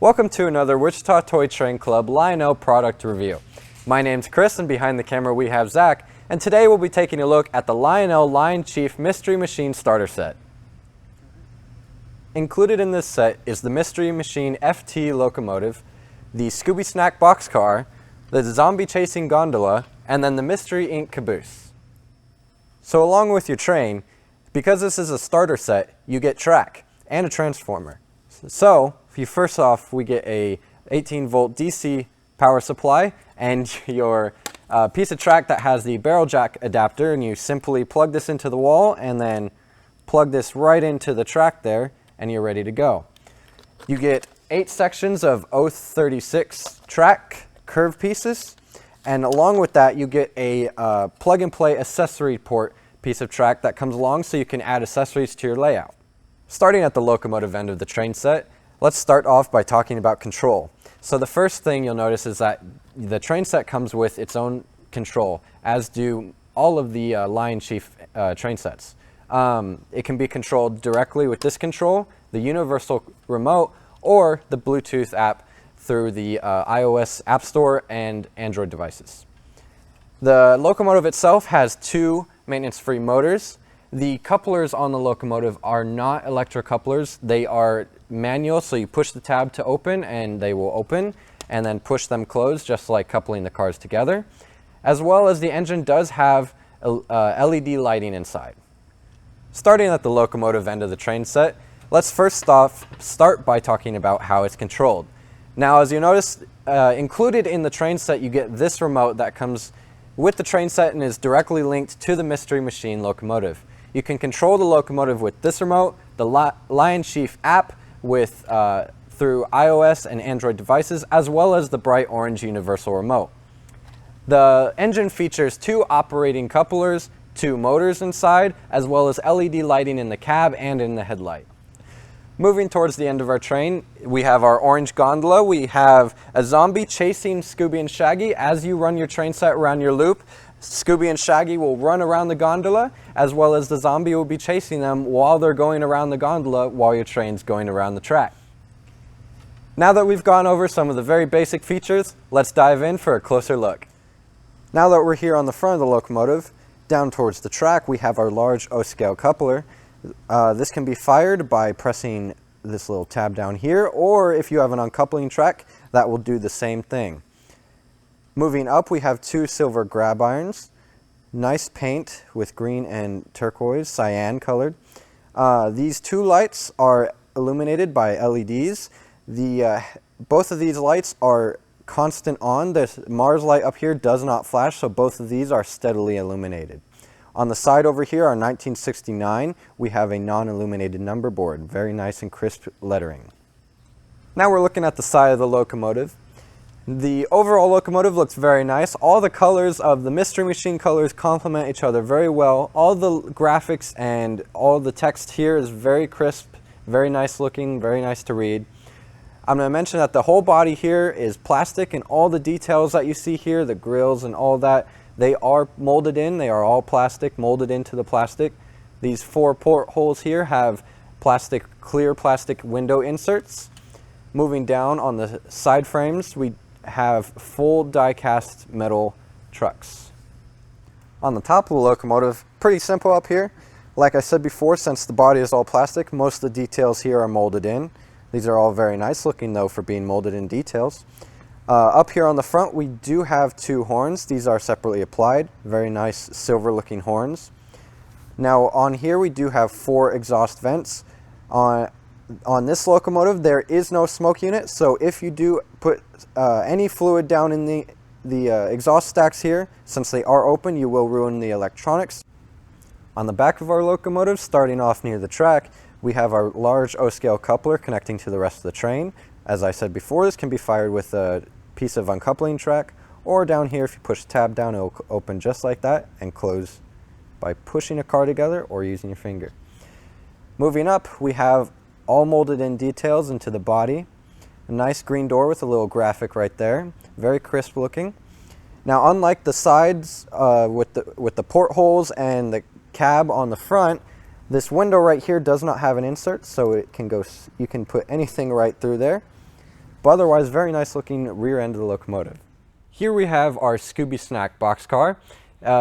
Welcome to another Wichita Toy Train Club Lionel product review. My name's Chris, and behind the camera we have Zach, and today we'll be taking a look at the Lionel LionChief Mystery Machine Starter Set. Included in this set is the Mystery Machine FT Locomotive, the Scooby Snack Boxcar, the Zombie Chasing Gondola, and then the Mystery Inc. Caboose. So along with your train, because this is a starter set, you get track and a transformer. So, first off, we get a 18-volt DC power supply and your piece of track that has the barrel jack adapter, and you simply plug this into the wall and then plug this right into the track there, and you're ready to go. You get 8 sections of 036 track curve pieces, and along with that you get a plug-and-play accessory port piece of track that comes along so you can add accessories to your layout. Starting at the locomotive end of the train set, let's start off by talking about control. So the first thing you'll notice is that the train set comes with its own control, as do all of the LionChief train sets. It can be controlled directly with this control, the universal remote, or the Bluetooth app through the iOS App Store and Android devices. The locomotive itself has 2 maintenance-free motors. The couplers on the locomotive are not electric couplers. They are manual, so you push the tab to open and they will open, and then push them closed, just like coupling the cars together. As well as the engine does have LED lighting inside. Starting at the locomotive end of the train set, let's first off start by talking about how it's controlled. Now, as you notice, included in the train set you get this remote that comes with the train set and is directly linked to the Mystery Machine locomotive. You can control the locomotive with this remote, the LionChief app with through iOS and Android devices, as well as the bright orange universal remote. The engine features 2 operating couplers, 2 motors inside, as well as LED lighting in the cab and in the headlight. Moving towards the end of our train, we have our orange gondola. We have a zombie chasing Scooby and Shaggy. As you run your train set around your loop, Scooby and Shaggy will run around the gondola, as well as the zombie will be chasing them while they're going around the gondola while your train's going around the track. Now that we've gone over some of the very basic features, let's dive in for a closer look. Now that we're here on the front of the locomotive, down towards the track, we have our large O-scale coupler. This can be fired by pressing this little tab down here, or if you have an uncoupling track, that will do the same thing. Moving up, we have 2 silver grab irons. Nice paint with green and turquoise, cyan colored. These 2 lights are illuminated by LEDs. Both of these lights are constant on. The Mars light up here does not flash, so both of these are steadily illuminated. On the side over here, our 1969, we have a non-illuminated number board. Very nice and crisp lettering. Now we're looking at the side of the locomotive. The overall locomotive looks very nice. All the colors of the Mystery Machine colors complement each other very well. All the graphics and all the text here is very crisp, very nice looking, very nice to read. I'm going to mention that the whole body here is plastic, and all the details that you see here, the grills and all that, they are molded in. They are all plastic, molded into the plastic. These 4 portholes here have clear plastic window inserts. Moving down on the side frames, we have full die-cast metal trucks. On the top of the locomotive, pretty simple up here. Like I said before, since the body is all plastic, most of the details here are molded in. These are all very nice looking though for being molded in details. Up here on the front, we do have 2 horns. These are separately applied. Very nice silver looking horns. Now on here we do have 4 exhaust vents. On this locomotive there is no smoke unit, so if you do put any fluid down in the exhaust stacks here, since they are open, you will ruin the electronics. On the back of our locomotive, starting off near the track, we have our large O-scale coupler connecting to the rest of the train. As I said before, this can be fired with a piece of uncoupling track, or down here if you push the tab down, it will open just like that and close by pushing a car together or using your finger. Moving up, we have all molded in details into the body. A nice green door with a little graphic right there. Very crisp looking. Now, unlike the sides with the portholes and the cab on the front, This window right here does not have an insert, so it can go, you can put anything right through there. but otherwise very nice looking rear end of the locomotive. Here we have our Scooby Snack boxcar.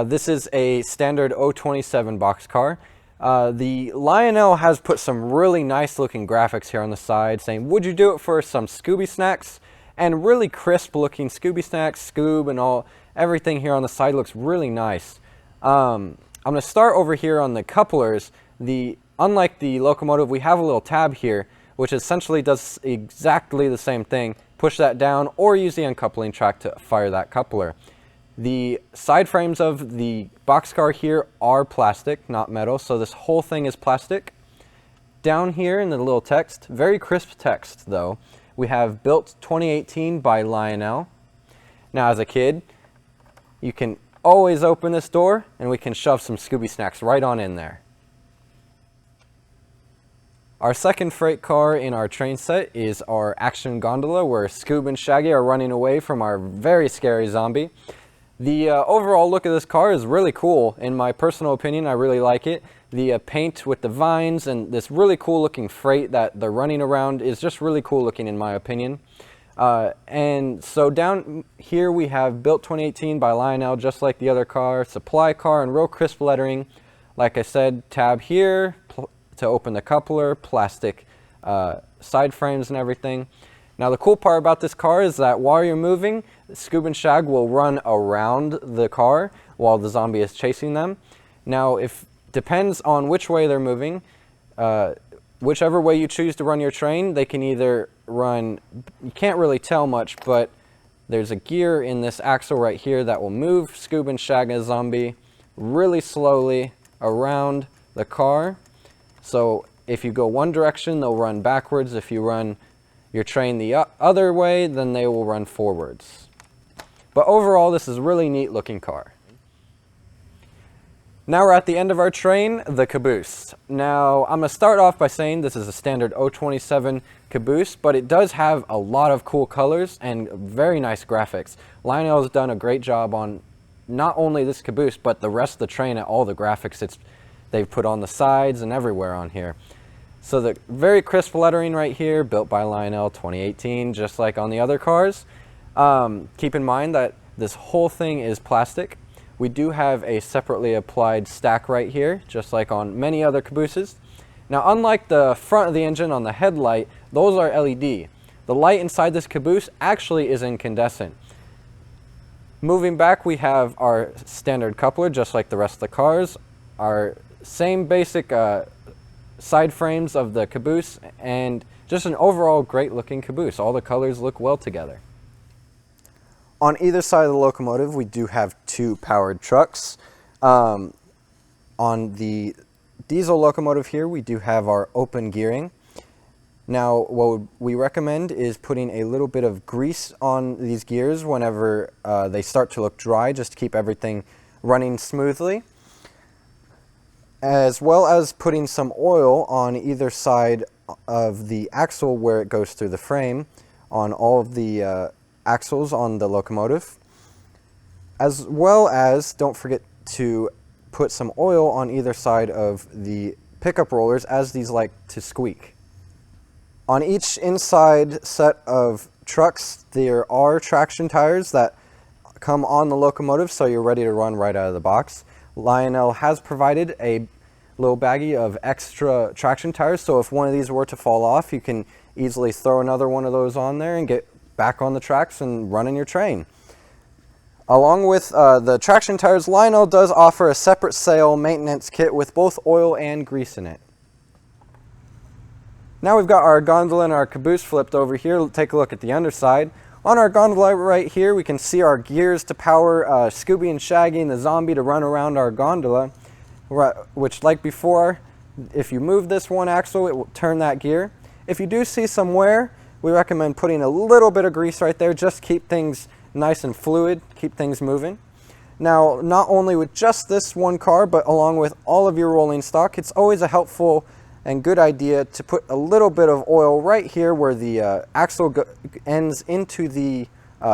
This is a standard 027 boxcar. The Lionel has put some really nice looking graphics here on the side saying, would you do it for some Scooby snacks? And really crisp looking Scooby snacks, Scoob and everything here on the side looks really nice. I'm going to start over here on the couplers. Unlike the Locomotive, we have a little tab here which essentially does exactly the same thing. Push that down or use the uncoupling track to fire that coupler. The side frames of the boxcar here are plastic, not metal, so this whole thing is plastic. Down here in the little text, very crisp text though, we have built 2018 by Lionel. Now as a kid, you can always open this door and we can shove some Scooby snacks right on in there. Our second freight car in our train set is our action gondola where Scoob and Shaggy are running away from our very scary zombie. The overall look of this car is really cool. In my personal opinion, I really like it. The paint with the vines and this really cool looking freight that they're running around is just really cool looking in my opinion. And so down here we have built 2018 by Lionel, just like the other car, supply car and real crisp lettering. Like I said, tab here to open the coupler, plastic side frames and everything. Now the cool part about this car is that while you're moving, Scoob and Shag will run around the car while the zombie is chasing them. Now depends on which way they're moving. Whichever way you choose to run your train, they can either run, you can't really tell much, but there's a gear in this axle right here that will move Scoob and Shag and zombie really slowly around the car. So if you go one direction, they'll run backwards. If you run your train the other way, then they will run forwards. But overall, this is a really neat looking car. Now we're at the end of our train, the Caboose. Now I'm going to start off by saying this is a standard 027 Caboose, but it does have a lot of cool colors and very nice graphics. Lionel has done a great job on not only this Caboose, but the rest of the train and all the graphics they've put on the sides and everywhere on here. So the very crisp lettering right here, built by Lionel 2018, just like on the other cars. Keep in mind that this whole thing is plastic. We do have a separately applied stack right here, just like on many other Cabooses. Now unlike the front of the engine on the headlight, those are LED. The light inside this Caboose actually is incandescent. Moving back, we have our standard coupler, just like the rest of the cars. Our same basic side frames of the Caboose, and just an overall great looking Caboose. All the colors look well together. On either side of the locomotive, we do have two powered trucks. On the diesel locomotive here, we do have our open gearing. Now, what we recommend is putting a little bit of grease on these gears whenever they start to look dry, just to keep everything running smoothly, as well as putting some oil on either side of the axle where it goes through the frame on all of the axles on the locomotive, as well as don't forget to put some oil on either side of the pickup rollers, as these like to squeak. On each inside set of trucks there are traction tires that come on the locomotive, so you're ready to run right out of the box. Lionel has provided a little baggie of extra traction tires, so if one of these were to fall off, you can easily throw another one of those on there and get back on the tracks and running your train. Along with the traction tires, Lionel does offer a separate sale maintenance kit with both oil and grease in it. Now we've got our gondola and our Caboose flipped over here. Let's take a look at the underside. On our gondola right here, we can see our gears to power Scooby and Shaggy and the zombie to run around our gondola, which, like before, if you move this one axle, it will turn that gear. If you do see some wear, we recommend putting a little bit of grease right there, just keep things nice and fluid, keep things moving. Now, not only with just this one car, but along with all of your rolling stock, it's always a helpful and good idea to put a little bit of oil right here where the axle ends into the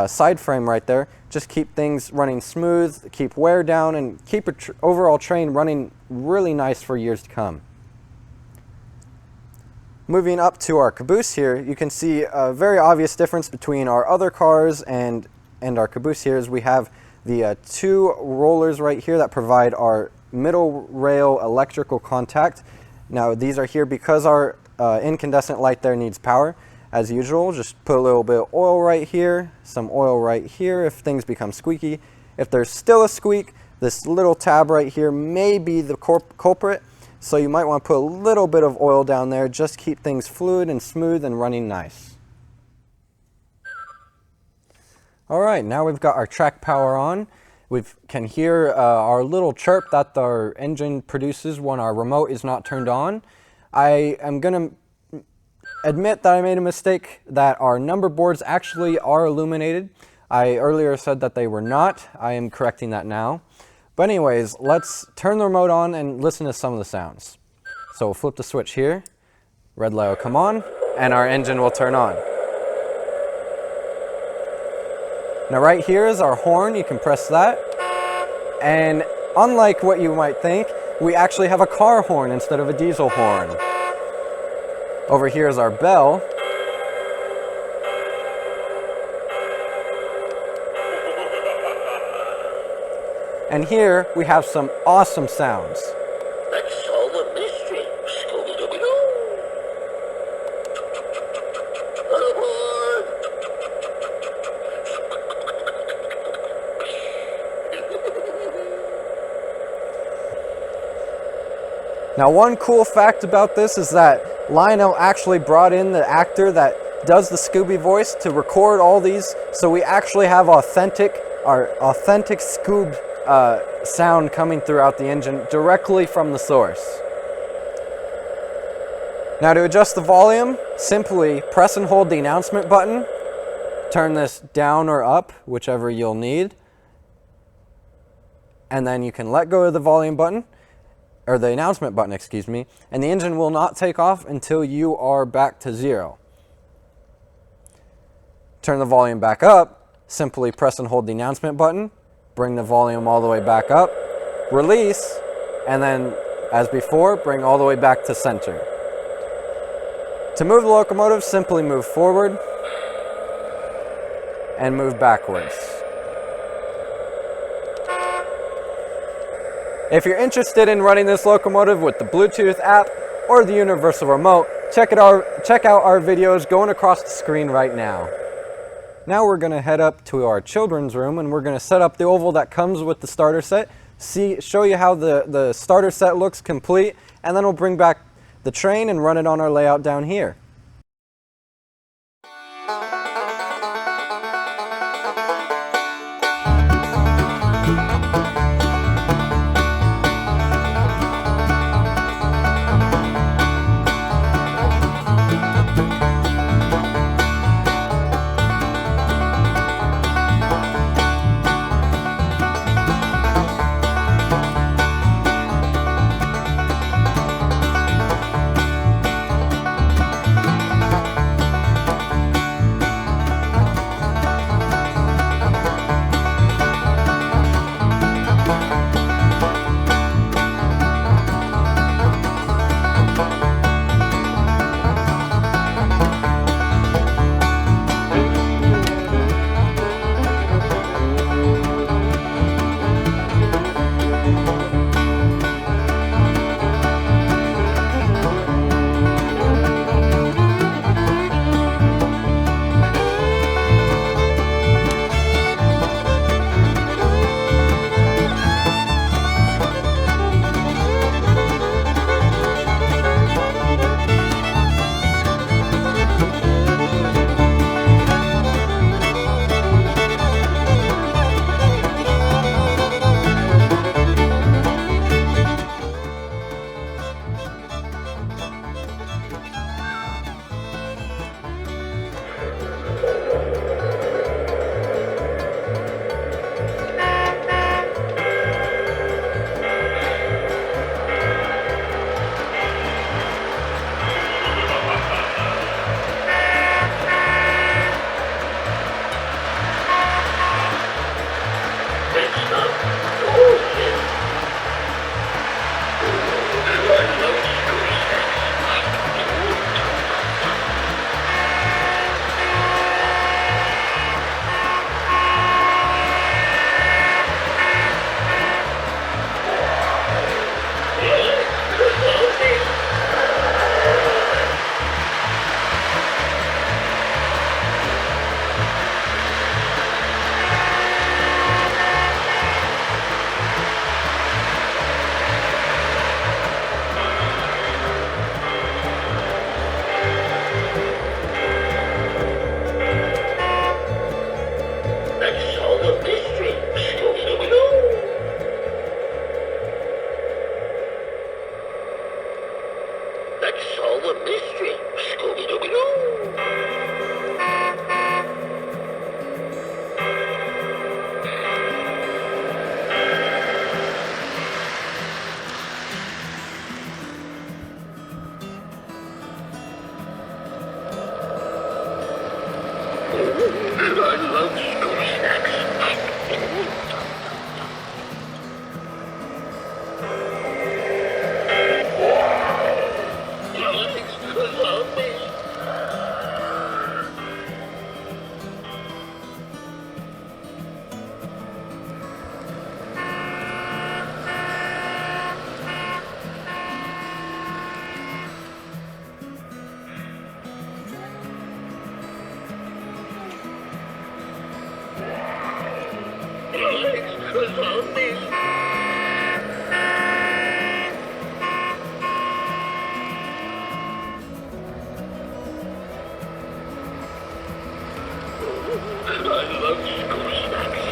side frame right there. Just keep things running smooth, keep wear down, and keep an overall train running really nice for years to come. Moving up to our caboose here, you can see a very obvious difference between our other cars and our caboose here is we have the two rollers right here that provide our middle rail electrical contact. Now these are here because our incandescent light there needs power. As usual, just put a little bit of oil right here, some oil right here if things become squeaky. If there's still a squeak, this little tab right here may be the culprit. So you might want to put a little bit of oil down there, just keep things fluid and smooth and running nice. All right, now we've got our track power on. We can hear our little chirp that our engine produces when our remote is not turned on. I am going to admit that I made a mistake, that our number boards actually are illuminated. I earlier said that they were not. I am correcting that now. But anyways, let's turn the remote on and listen to some of the sounds. So we'll flip the switch here, red light will come on, and our engine will turn on. Now right here is our horn, you can press that. And unlike what you might think, we actually have a car horn instead of a diesel horn. Over here is our bell. And here we have some awesome sounds. Let's solve a mystery, Scooby-Dooby-Doo. Now one cool fact about this is that Lionel actually brought in the actor that does the Scooby voice to record all these, so we actually have our authentic Scoob sound coming throughout the engine directly from the source. Now to adjust the volume, simply press and hold the announcement button, turn this down or up, whichever you'll need, and then you can let go of the volume button, or the announcement button, excuse me, and the engine will not take off until you are back to 0. Turn the volume back up, simply press and hold the announcement button, bring the volume all the way back up, release, and then, as before, bring all the way back to center. To move the locomotive, simply move forward and move backwards. If you're interested in running this locomotive with the Bluetooth app or the universal remote, check out our videos going across the screen right now. Now we're going to head up to our children's room and we're going to set up the oval that comes with the starter set, show you how the starter set looks complete, and then we'll bring back the train and run it on our layout down here. a mystery, Scooby-Dooby-Doo. I love Scooby snacks. Thanks for loving me. Thanks for loving me. I love Scooby snacks.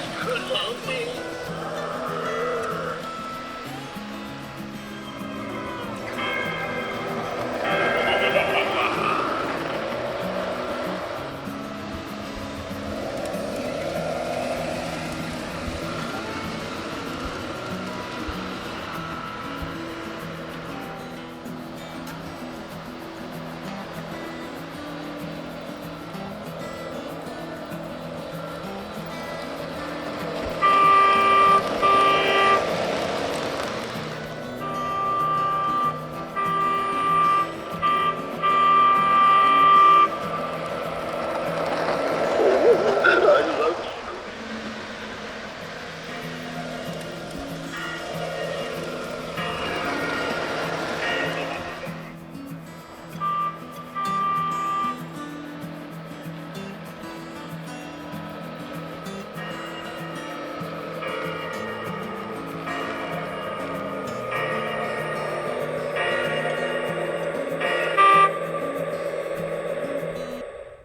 Thanks for loving me.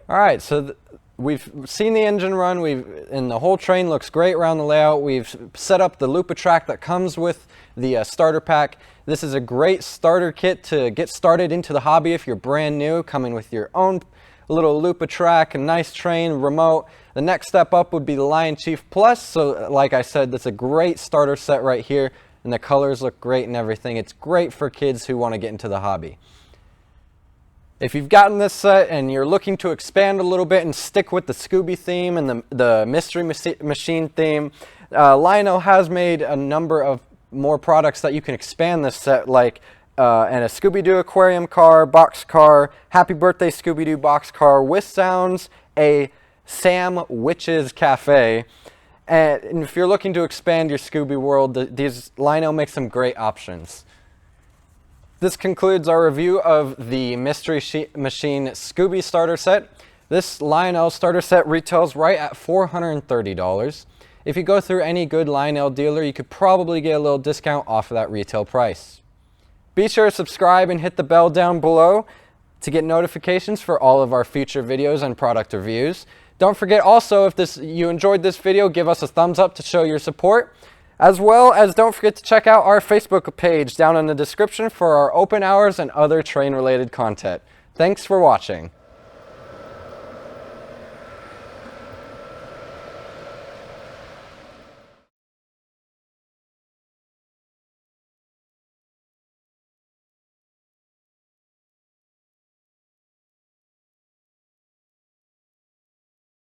All right, so we've seen the engine run, and the whole train looks great around the layout. We've set up the Lupa track that comes with the starter pack. This is a great starter kit to get started into the hobby if you're brand new, coming with your own little Lupa track, a nice train, remote. The next step up would be the LionChief Plus. So like I said, that's a great starter set right here, and the colors look great and everything. It's great for kids who want to get into the hobby. If you've gotten this set and you're looking to expand a little bit and stick with the Scooby theme and the Mystery Machine theme, Lionel has made a number of more products that you can expand this set, like and a Scooby-Doo aquarium car, box car, Happy Birthday Scooby-Doo box car with sounds, a Sam Witch's Cafe. And if you're looking to expand your Scooby world, Lionel makes some great options. This concludes our review of the Mystery Machine Scooby starter set. This Lionel starter set retails right at $430. If you go through any good Lionel dealer, you could probably get a little discount off of that retail price. Be sure to subscribe and hit the bell down below to get notifications for all of our future videos and product reviews. Don't forget also, if you enjoyed this video, give us a thumbs up to show your support. As well as don't forget to check out our Facebook page down in the description for our open hours and other train related content. Thanks for watching.